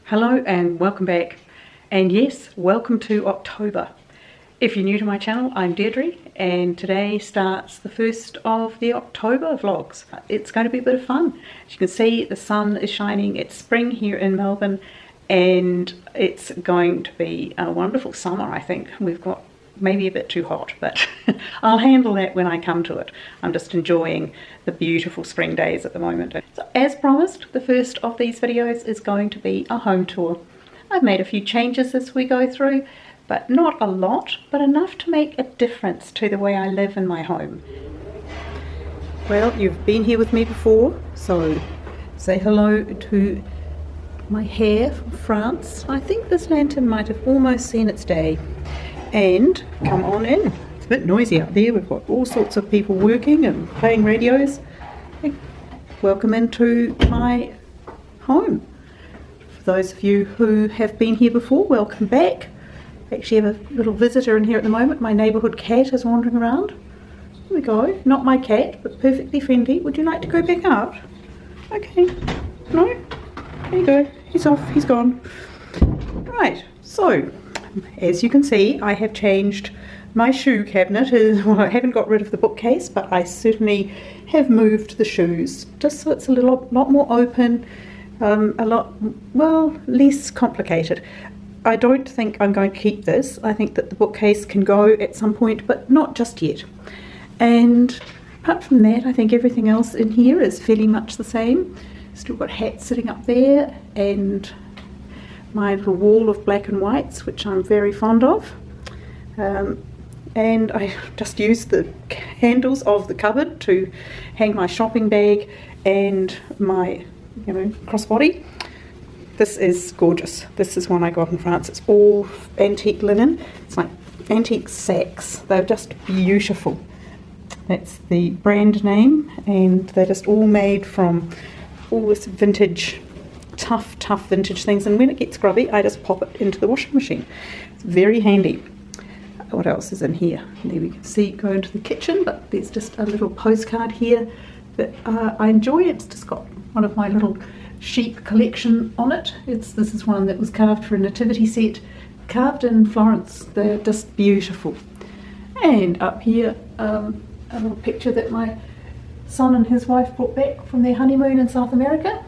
Hello and welcome back, and yes, welcome to October. If you're new to my channel, I'm Deirdre, and today starts the first of the October vlogs. It's going to be a bit of fun. As you can see, the sun is shining. It's spring here in Melbourne, and it's going to be a wonderful summer. I think we've got maybe a bit too hot, but I'll handle that when I come to it. I'm just enjoying the beautiful spring days at the moment. So as promised, the first of these videos is going to be a home tour. I've made a few changes as we go through, but not a lot, but enough to make a difference to the way I live in my home. Well, you've been here with me before, so say hello to my hair from France. I think this lantern might have almost seen its day. And come on in. It's a bit noisy out there. We've got all sorts of people working and playing radios. Welcome into my home. For those of you who have been here before, welcome back. I actually have a little visitor in here at the moment. My neighbourhood cat is wandering around. Here we go. Not my cat, but perfectly friendly. Would you like to go back out? Okay. No? There you go. He's off. He's gone. Right. So, as you can see, I have changed my shoe cabinet. Well, I haven't got rid of the bookcase, but I certainly have moved the shoes, just so it's a lot more open, a lot, well, less complicated. I don't think I'm going to keep this. I think that the bookcase can go at some point, but not just yet. And apart from that, I think everything else in here is fairly much the same. Still got hats sitting up there, and my little wall of black and whites, which I'm very fond of, and I just used the handles of the cupboard to hang my shopping bag and my crossbody. This is gorgeous. This is one I got in France. It's all antique linen. It's like antique sacks. They're just beautiful. That's the brand name, and they're just all made from all this vintage, tough vintage things, and when it gets grubby I just pop it into the washing machine. It's very handy. What else is in here? There we can see, go into the kitchen, but there's just a little postcard here that I enjoy. It's just got one of my little sheep collection on it. This is one that was carved for a nativity set, carved in Florence. They're just beautiful. And up here, a little picture that my son and his wife brought back from their honeymoon in South America.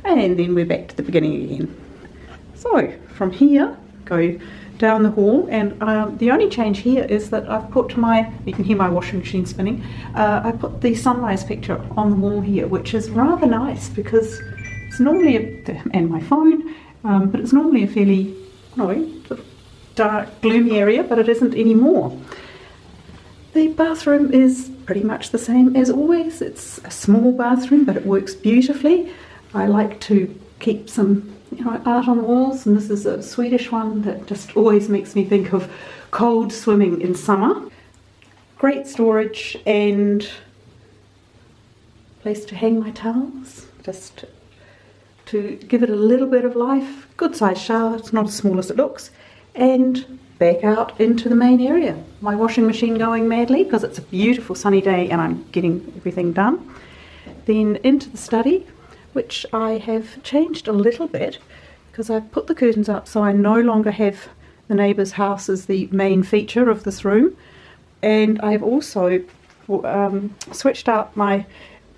And then we're back to the beginning again. So from here, go down the hall, and the only change here is that I've put you can hear my washing machine spinning, I put the sunrise picture on the wall here, which is rather nice because it's normally, and my phone, but it's normally a fairly sort of dark, gloomy area, but it isn't anymore. The bathroom is pretty much the same as always. It's a small bathroom, but it works beautifully. I like to keep some art on the walls, and this is a Swedish one that just always makes me think of cold swimming in summer. Great storage and place to hang my towels, just to give it a little bit of life. Good sized shower, it's not as small as it looks, and back out into the main area. My washing machine going madly because it's a beautiful sunny day and I'm getting everything done. Then into the study, which I have changed a little bit because I've put the curtains up so I no longer have the neighbour's house as the main feature of this room. And I've also switched out my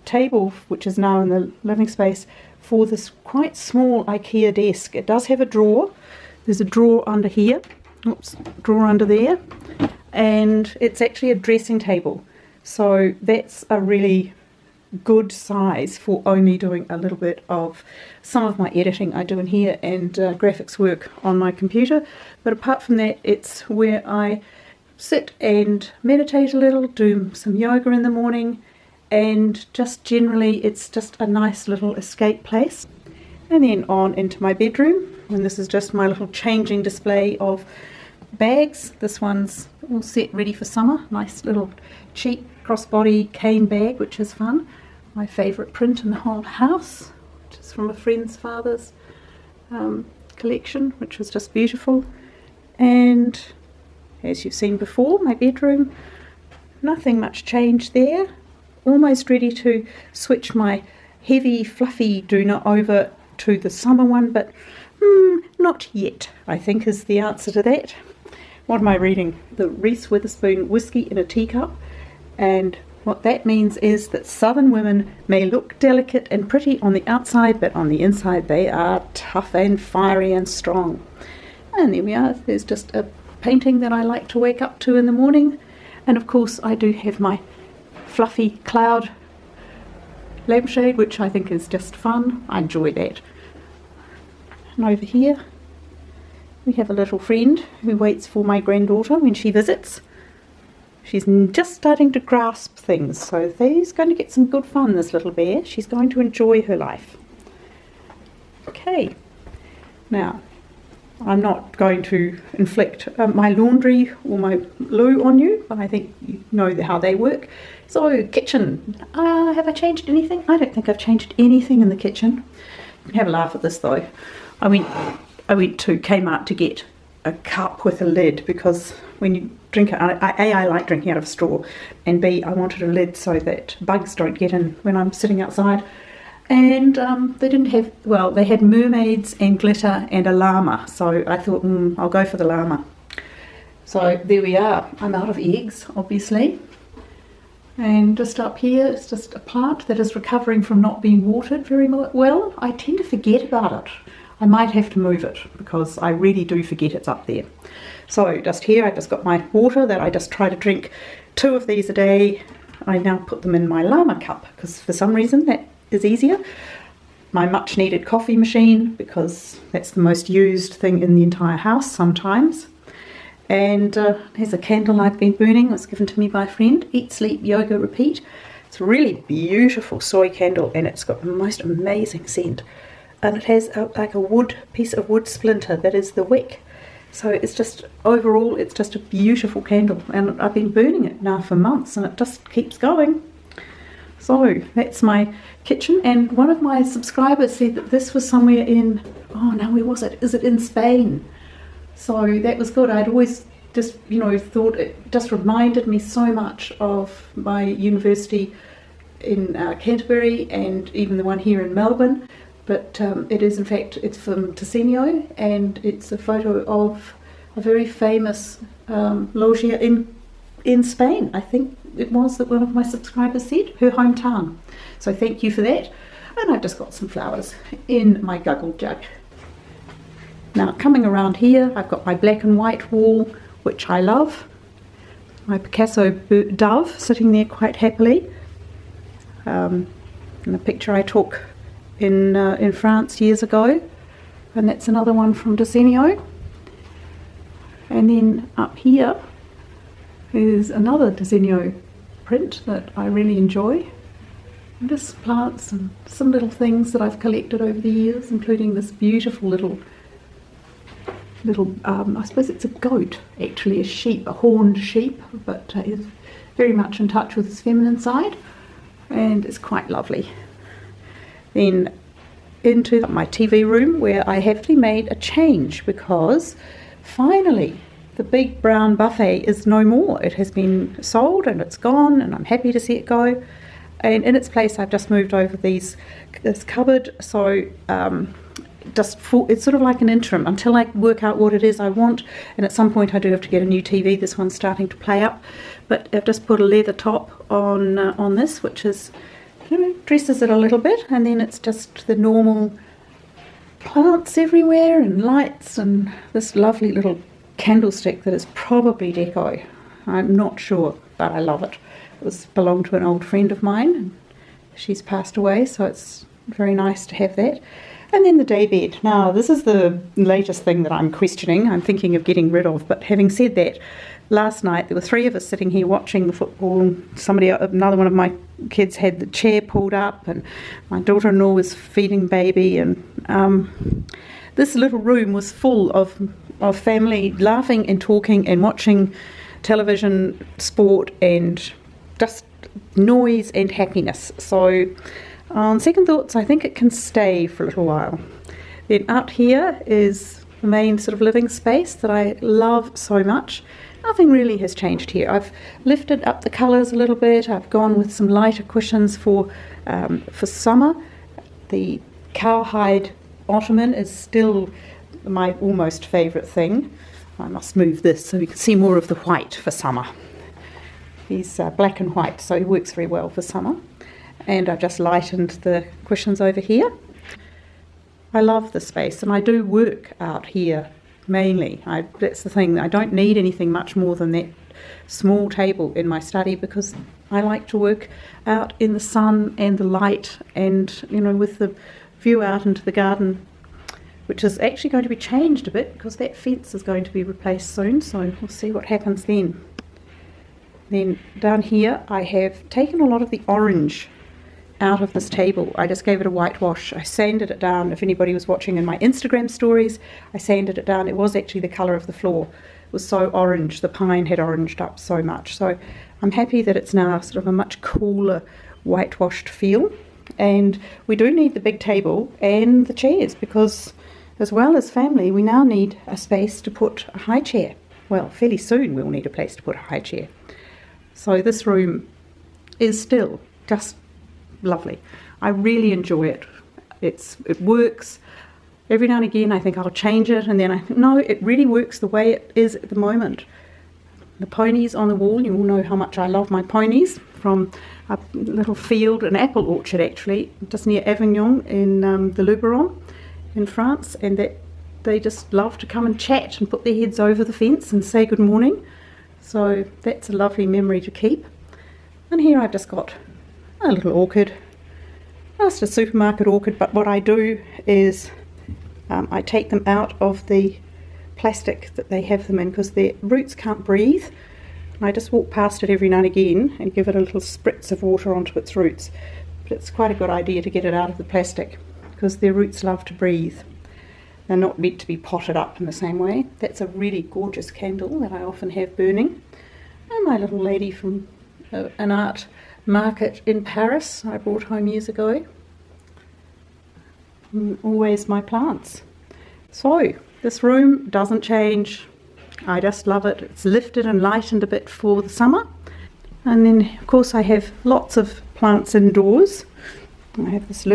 table, which is now in the living space, for this quite small IKEA desk. It does have a drawer. There's a drawer under here, drawer under there, and it's actually a dressing table. So that's a really good size for only doing a little bit of some of my editing I do in here and graphics work on my computer. But apart from that, it's where I sit and meditate a little, do some yoga in the morning, and just generally it's just a nice little escape place. And then on into my bedroom, and this is just my little changing display of bags. This one's all set ready for summer. Nice little cheap crossbody cane bag, which is fun. My favourite print in the whole house, which is from a friend's father's collection, which was just beautiful. And as you've seen before, my bedroom, nothing much changed there. Almost ready to switch my heavy fluffy doona over to the summer one, but not yet, I think is the answer to that. What am I reading? The Reese Witherspoon Whiskey in a Teacup, and what that means is that Southern women may look delicate and pretty on the outside, but on the inside they are tough and fiery and strong. And there we are. There's just a painting that I like to wake up to in the morning. And of course I do have my fluffy cloud lampshade, which I think is just fun. I enjoy that. And over here we have a little friend who waits for my granddaughter when she visits. She's just starting to grasp things, so she's going to get some good fun, this little bear. She's going to enjoy her life. Okay, now I'm not going to inflict my laundry or my loo on you, but I think you know how they work. So, kitchen. Have I changed anything? I don't think I've changed anything in the kitchen. You can have a laugh at this though. I went to Kmart to get a cup with a lid, because when you drink it, I like drinking out of a straw, and B, I wanted a lid so that bugs don't get in when I'm sitting outside. And they didn't have, well, they had mermaids and glitter and a llama, so I thought, I'll go for the llama. So there we are. I'm out of eggs, obviously. And just up here, it's just a plant that is recovering from not being watered very well. I tend to forget about it. I might have to move it because I really do forget it's up there. So just here, I just got my water that I just try to drink 2 of these a day. I now put them in my llama cup because for some reason that is easier. My much needed coffee machine, because that's the most used thing in the entire house sometimes. And here's a candle I've been burning. It was given to me by a friend. Eat, Sleep, Yoga, Repeat. It's a really beautiful soy candle, and it's got the most amazing scent. And it has like a piece of wood splinter that is the wick. So it's just, overall, it's just a beautiful candle. And I've been burning it now for months, and it just keeps going. So that's my kitchen. And one of my subscribers said that this was somewhere in, oh no, where was it? Is it in Spain? So that was good. I'd always just, thought it just reminded me so much of my university in Canterbury, and even the one here in Melbourne. But it is, in fact, it's from Ticino, and it's a photo of a very famous loggia in Spain. I think it was that one of my subscribers said, her hometown. So thank you for that. And I've just got some flowers in my guggle jug. Now coming around here, I've got my black and white wall, which I love. My Picasso dove sitting there quite happily. And a picture I took in France years ago, and that's another one from Ticino. And then up here is another Ticino print that I really enjoy. And just plants and some little things that I've collected over the years, including this beautiful little I suppose it's a goat, actually, a sheep, a horned sheep, but is very much in touch with its feminine side, and it's quite lovely. Then into my TV room, where I have made a change, because finally the big brown buffet is no more. It has been sold and it's gone, and I'm happy to see it go. And in its place I've just moved over this cupboard, so it's sort of like an interim until I work out what it is I want. And at some point I do have to get a new TV. This one's starting to play up, but I've just put a leather top on this, which is, dresses it a little bit, and then it's just the normal plants everywhere and lights and this lovely little candlestick that is probably deco. I'm not sure, but I love it. It belonged to an old friend of mine, and she's passed away, so it's very nice to have that. And then the daybed. Now this is the latest thing that I'm questioning, I'm thinking of getting rid of. But having said that, last night there were 3 of us sitting here watching the football. Another one of my kids had the chair pulled up, and my daughter-in-law was feeding baby, and this little room was full of family laughing and talking and watching television, sport, and just noise and happiness. So on second thoughts, I think it can stay for a little while. Then out here is the main sort of living space that I love so much. Nothing really has changed here. I've lifted up the colours a little bit. I've gone with some lighter cushions for summer. The cowhide ottoman is still my almost favourite thing. I must move this so we can see more of the white for summer. He's black and white, so he works very well for summer. And I've just lightened the cushions over here. I love the space, and I do work out here mainly. That's the thing, I don't need anything much more than that small table in my study, because I like to work out in the sun and the light, and with the view out into the garden, which is actually going to be changed a bit because that fence is going to be replaced soon, so we'll see what happens then. Then down here I have taken a lot of the orange out of this table. I just gave it a whitewash. I sanded it down. If anybody was watching in my Instagram stories, I sanded it down. It was actually the colour of the floor. It was so orange. The pine had oranged up so much. So I'm happy that it's now sort of a much cooler whitewashed feel. And we do need the big table and the chairs, because as well as family, we now need a space to put a high chair. Well, fairly soon we'll need a place to put a high chair. So this room is still just lovely. I really enjoy it. It works. Every now and again I think I'll change it, and then I think, no, it really works the way it is at the moment. The ponies on the wall, you all know how much I love my ponies, from a little field, an apple orchard actually, just near Avignon in the Luberon in France, and that they just love to come and chat and put their heads over the fence and say good morning. So that's a lovely memory to keep. And here I've just got a little orchid, just a supermarket orchid, but what I do is I take them out of the plastic that they have them in, because their roots can't breathe. And I just walk past it every now and again and give it a little spritz of water onto its roots. But it's quite a good idea to get it out of the plastic, because their roots love to breathe. They're not meant to be potted up in the same way. That's a really gorgeous candle that I often have burning. And my little lady from an art market in Paris I brought home years ago. And always my plants. So this room doesn't change. I just love it. It's lifted and lightened a bit for the summer. And then of course I have lots of plants indoors. I have this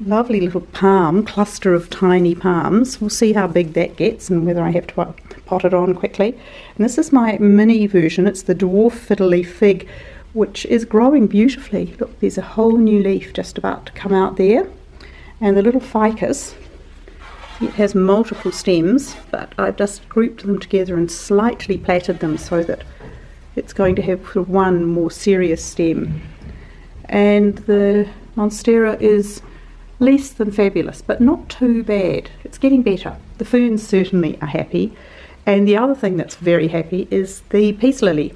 lovely little palm, cluster of tiny palms. We'll see how big that gets and whether I have to pot it on quickly. And this is my mini version. It's the Dwarf Fiddly Fig, which is growing beautifully. Look, there's a whole new leaf just about to come out there. And the little ficus, it has multiple stems, but I've just grouped them together and slightly plaited them so that it's going to have sort of one more serious stem. And the monstera is less than fabulous, but not too bad. It's getting better. The ferns certainly are happy. And the other thing that's very happy is the peace lily,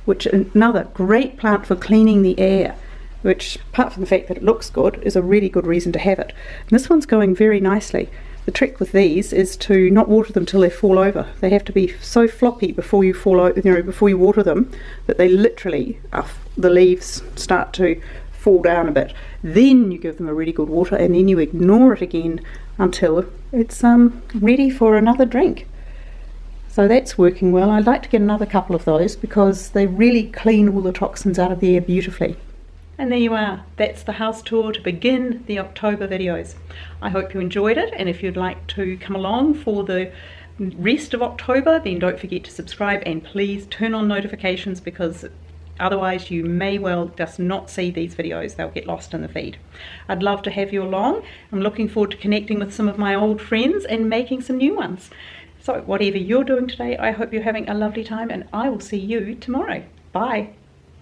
which is another great plant for cleaning the air, which, apart from the fact that it looks good, is a really good reason to have it. And this one's going very nicely. The trick with these is to not water them till they fall over. They have to be so floppy before you before you water them, that they literally, the leaves start to fall down a bit. Then you give them a really good water, and then you ignore it again until it's ready for another drink. So that's working well. I'd like to get another couple of those because they really clean all the toxins out of the air beautifully. And there you are. That's the house tour to begin the October videos. I hope you enjoyed it, and if you'd like to come along for the rest of October, then don't forget to subscribe and please turn on notifications, because otherwise you may well just not see these videos. They'll get lost in the feed. I'd love to have you along. I'm looking forward to connecting with some of my old friends and making some new ones. So whatever you're doing today, I hope you're having a lovely time, and I will see you tomorrow. Bye.